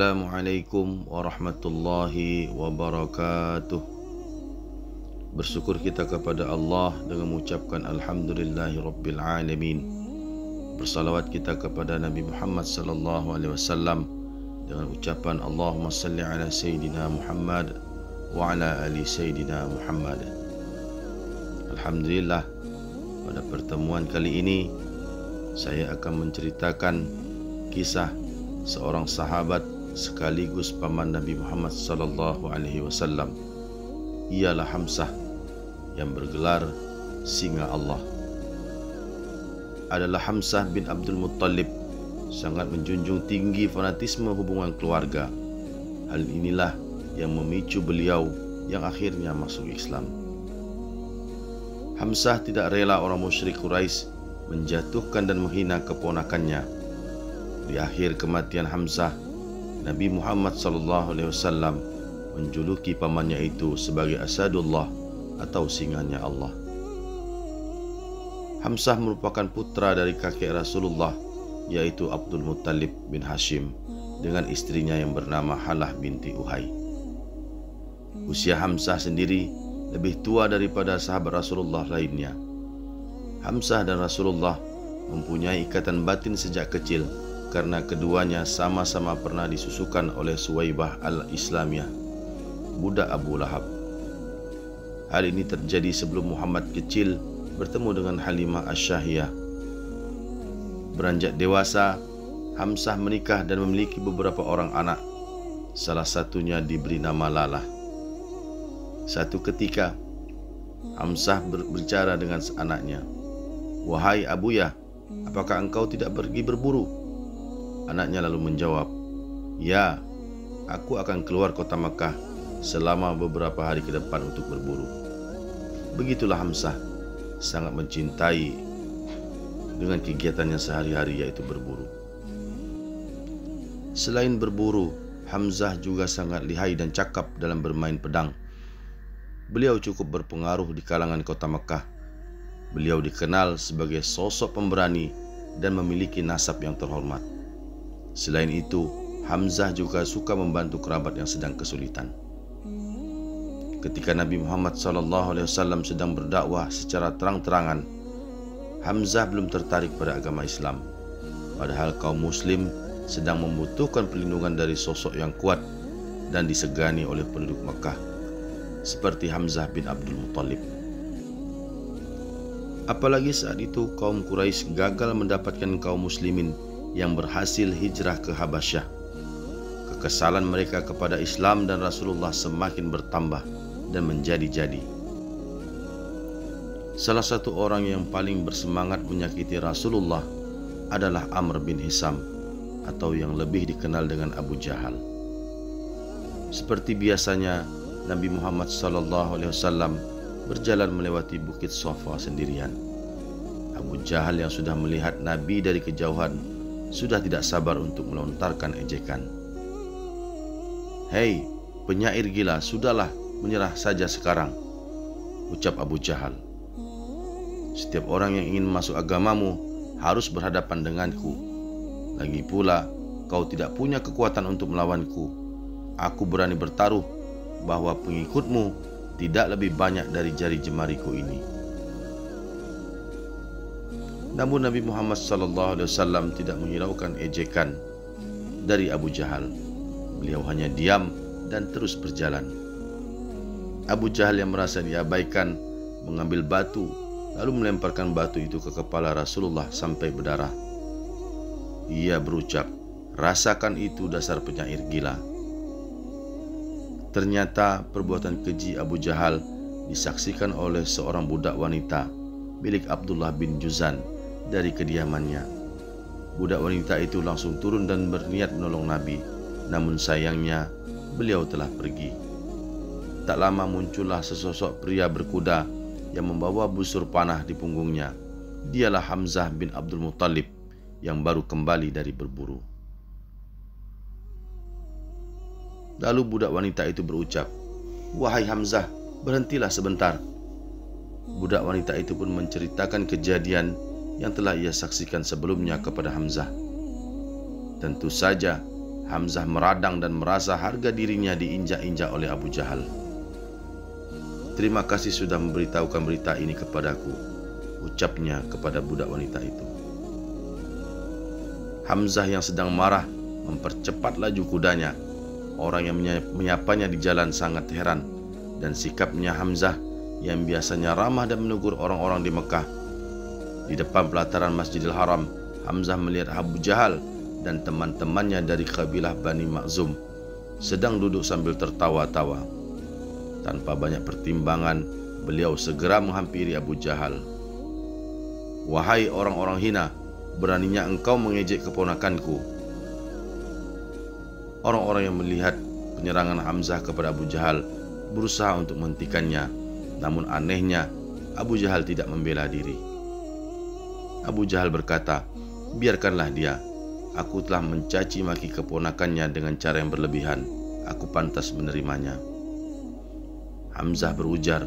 Assalamualaikum warahmatullahi wabarakatuh. Bersyukur kita kepada Allah dengan mengucapkan Alhamdulillahi Rabbil Alamin. Bersalawat kita kepada Nabi Muhammad sallallahu alaihi wasallam dengan ucapan Allahumma salli ala Sayyidina Muhammad wa ala ali Sayyidina Muhammad. Alhamdulillah, pada pertemuan kali ini saya akan menceritakan kisah seorang sahabat sekaligus paman Nabi Muhammad sallallahu alaihi wasallam. Ialah Hamzah yang bergelar Singa Allah. Adalah Hamzah bin Abdul Muttalib sangat menjunjung tinggi fanatisme hubungan keluarga. Hal inilah yang memicu beliau yang akhirnya masuk Islam. Hamzah tidak rela orang musyrik Quraisy menjatuhkan dan menghina keponakannya. Di akhir kematian Hamzah, Nabi Muhammad SAW menjuluki pamannya itu sebagai Asadullah atau singanya Allah. Hamzah merupakan putra dari kakek Rasulullah, yaitu Abdul Muttalib bin Hashim, dengan istrinya yang bernama Halah binti Uhai. Usia Hamzah sendiri lebih tua daripada sahabat Rasulullah lainnya. Hamzah dan Rasulullah mempunyai ikatan batin sejak kecil karena keduanya sama-sama pernah disusukan oleh Suwaibah al-Islamiyah, budak Abu Lahab. Hal ini terjadi sebelum Muhammad kecil bertemu dengan Halimah Asy-Syahiyah. Beranjak dewasa, Hamzah menikah dan memiliki beberapa orang anak. Salah satunya diberi nama Lalah. Satu ketika, Hamzah berbicara dengan anaknya, "Wahai Abuya, apakah engkau tidak pergi berburu?" Anaknya lalu menjawab, "Ya, aku akan keluar kota Makkah selama beberapa hari ke depan untuk berburu." Begitulah Hamzah sangat mencintai dengan kegiatannya sehari-hari, yaitu berburu. Selain berburu, Hamzah juga sangat lihai dan cakap dalam bermain pedang. Beliau cukup berpengaruh di kalangan kota Makkah. Beliau dikenal sebagai sosok pemberani dan memiliki nasab yang terhormat. Selain itu, Hamzah juga suka membantu kerabat yang sedang kesulitan. Ketika Nabi Muhammad SAW sedang berdakwah secara terang-terangan, Hamzah belum tertarik pada agama Islam. Padahal kaum muslim sedang membutuhkan perlindungan dari sosok yang kuat dan disegani oleh penduduk Makkah, seperti Hamzah bin Abdul Muttalib. Apalagi saat itu kaum Quraisy gagal mendapatkan kaum muslimin yang berhasil hijrah ke Habasyah. Kekesalan mereka kepada Islam dan Rasulullah semakin bertambah dan menjadi-jadi. Salah satu orang yang paling bersemangat menyakiti Rasulullah adalah Amr bin Hisam, atau yang lebih dikenal dengan Abu Jahal. Seperti biasanya, Nabi Muhammad SAW berjalan melewati bukit Safa sendirian. Abu Jahal yang sudah melihat Nabi dari kejauhan sudah tidak sabar untuk melontarkan ejekan. "Hei, penyair gila, sudahlah, menyerah saja sekarang," ucap Abu Jahal. "Setiap orang yang ingin masuk agamamu harus berhadapan denganku. Lagi pula, kau tidak punya kekuatan untuk melawanku. Aku berani bertaruh bahwa pengikutmu tidak lebih banyak dari jari jemariku ini." Namun Nabi Muhammad SAW tidak menghiraukan ejekan dari Abu Jahal. Beliau hanya diam dan terus berjalan. Abu Jahal yang merasa diabaikan mengambil batu lalu melemparkan batu itu ke kepala Rasulullah sampai berdarah. Ia berucap, "Rasakan itu, dasar penyair gila." Ternyata perbuatan keji Abu Jahal disaksikan oleh seorang budak wanita milik Abdullah bin Juzan dari kediamannya. Budak wanita itu langsung turun dan berniat menolong Nabi, namun sayangnya beliau telah pergi. Tak lama muncullah sesosok pria berkuda yang membawa busur panah di punggungnya. Dialah Hamzah bin Abdul Muttalib yang baru kembali dari berburu. Lalu budak wanita itu berucap, "Wahai Hamzah, berhentilah sebentar." Budak wanita itu pun menceritakan kejadian yang telah ia saksikan sebelumnya kepada Hamzah. Tentu saja Hamzah meradang dan merasa harga dirinya diinjak-injak oleh Abu Jahal. "Terima kasih sudah memberitahukan berita ini kepadaku," ucapnya kepada budak wanita itu. Hamzah yang sedang marah mempercepat laju kudanya. Orang yang menyapanya di jalan sangat heran dan sikapnya Hamzah yang biasanya ramah dan menegur orang-orang di Mekah. Di depan pelataran Masjidil Haram, Hamzah melihat Abu Jahal dan teman-temannya dari kabilah Bani Makhzum sedang duduk sambil tertawa-tawa. Tanpa banyak pertimbangan, beliau segera menghampiri Abu Jahal. "Wahai orang-orang hina, beraninya engkau mengejek keponakanku." Orang-orang yang melihat penyerangan Hamzah kepada Abu Jahal berusaha untuk menghentikannya, namun anehnya Abu Jahal tidak membela diri. Abu Jahal berkata, "Biarkanlah dia. Aku telah mencaci maki keponakannya dengan cara yang berlebihan. Aku pantas menerimanya." Hamzah berujar,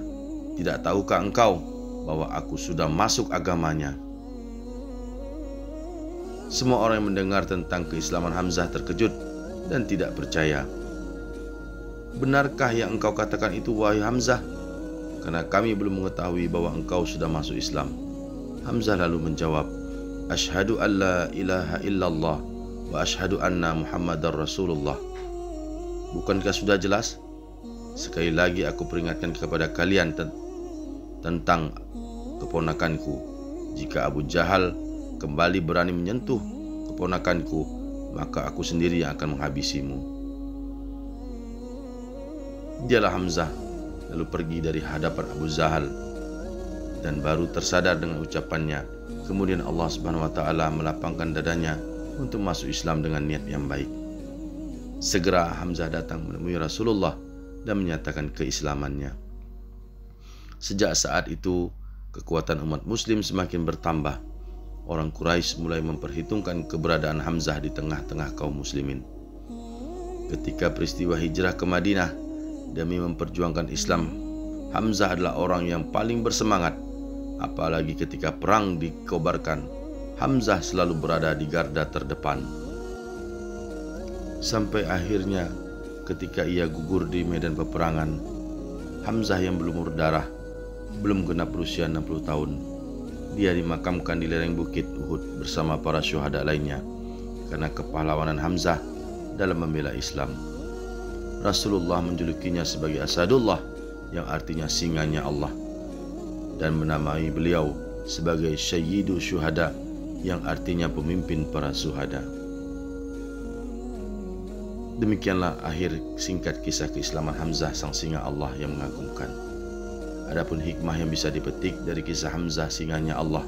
"Tidak tahukah engkau bahwa aku sudah masuk agamanya?" Semua orang yang mendengar tentang keislaman Hamzah terkejut dan tidak percaya. "Benarkah yang engkau katakan itu, wahai Hamzah? Karena kami belum mengetahui bahwa engkau sudah masuk Islam." Hamzah lalu menjawab, "Asyhadu an la ilaha illallah wa asyhadu anna Muhammadar Rasulullah." Bukankah sudah jelas? Sekali lagi aku peringatkan kepada kalian tentang keponakanku. Jika Abu Jahal kembali berani menyentuh keponakanku, maka aku sendiri yang akan menghabisimu. Dialah Hamzah lalu pergi dari hadapan Abu Jahal dan baru tersadar dengan ucapannya. Kemudian Allah Subhanahu wa taala melapangkan dadanya untuk masuk Islam dengan niat yang baik. Segera Hamzah datang menemui Rasulullah dan menyatakan keislamannya. Sejak saat itu, kekuatan umat muslim semakin bertambah. Orang Quraisy mulai memperhitungkan keberadaan Hamzah di tengah-tengah kaum muslimin. Ketika peristiwa hijrah ke Madinah demi memperjuangkan Islam, Hamzah adalah orang yang paling bersemangat. Apalagi ketika perang dikobarkan, Hamzah selalu berada di garda terdepan. Sampai akhirnya ketika ia gugur di medan peperangan, Hamzah yang belum berdarah, belum genap berusia 60 tahun, dia dimakamkan di lereng bukit Uhud bersama para syuhada lainnya karena kepahlawanan Hamzah dalam membela Islam. Rasulullah menjulukinya sebagai Asadullah, yang artinya singanya Allah, dan menamai beliau sebagai Sayyidu Syuhada, yang artinya pemimpin para syuhada. Demikianlah akhir singkat kisah keislaman Hamzah, sang singa Allah yang mengagumkan. Adapun hikmah yang bisa dipetik dari kisah Hamzah singanya Allah,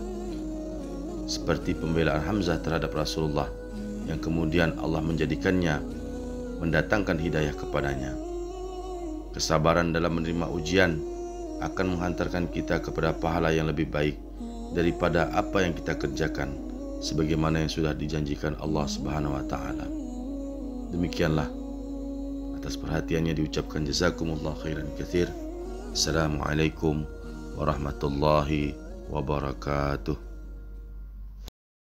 seperti pembelaan Hamzah terhadap Rasulullah, yang kemudian Allah menjadikannya mendatangkan hidayah kepadanya. Kesabaran dalam menerima ujian akan menghantarkan kita kepada pahala yang lebih baik daripada apa yang kita kerjakan, sebagaimana yang sudah dijanjikan Allah Subhanahu wa taala. Demikianlah, atas perhatiannya diucapkan jazakumullah khairan katsir. Assalamualaikum warahmatullahi wabarakatuh.